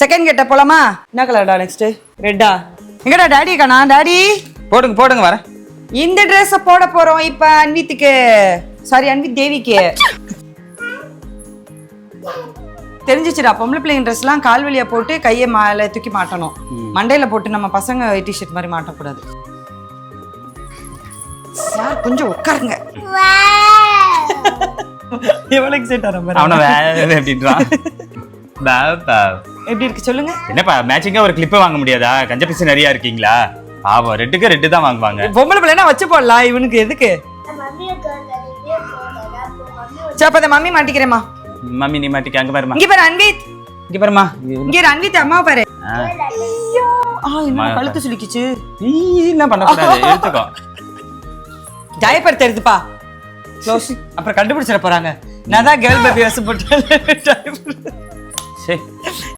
Second கெட்ட போலாமா? என்ன கலர்டா நெக்ஸ்ட்? ரெட்டா? எங்கடா டாடி காணா? டாடி போடுங்க வரேன். இந்த ட்ரெஸ் போட போறோம் இப்ப அன்வித்துக்கு. சாரி அன்வித் தேவிக்கு. தெரிஞ்சிச்சுடா, பொம்பளை பிள்ளைங்க ட்ரெஸ்லாம் கால் வழியா போட்டு கையை மேல தூக்கி மாட்டணும். மண்டையில போட்டு நம்ம பசங்க டிஷர்ட் மாதிரி மாட்டக்கூடாது. சார் கொஞ்சம் உட்காருங்க. எவ்வளவு எக்ஸைட் ஆறா அவன அப்படின்றான். எப்படி இருக்கு சொல்லுங்க. என்னப்பா மேட்சிங்கா ஒரு கிளிப் வாங்க முடியாதா? கஞ்ச பிசு நிறைய இருக்கீங்களா? பாவம் ரெட்டுக்கு ரெட்டு தான் வாங்குவாங்க. பொம்பளை பிள்ளைனா வச்சு போடலாம், இவனுக்கு எதுக்கு? சப்பத மம்மி மாட்டிக்கிறேமா. மம்மி நீ மாட்டிக்க. அங்க பாருமா. இங்க பாரு அன்வித். இங்க பாருமா. இங்க அன்வித் அம்மா பாரு. ஐயோ என்ன கழுத்து சுளிக்கிச்சு. என்ன பண்ண கூடாது, எடுத்துக்கோ. டைப்பர் தெரியுதுப்பா. க்ளோஸ். அப்புறம் கண்டுபிடிச்சிட போறாங்க. நான் தான் கேர்ள் பேபி வாசம் போட்டு.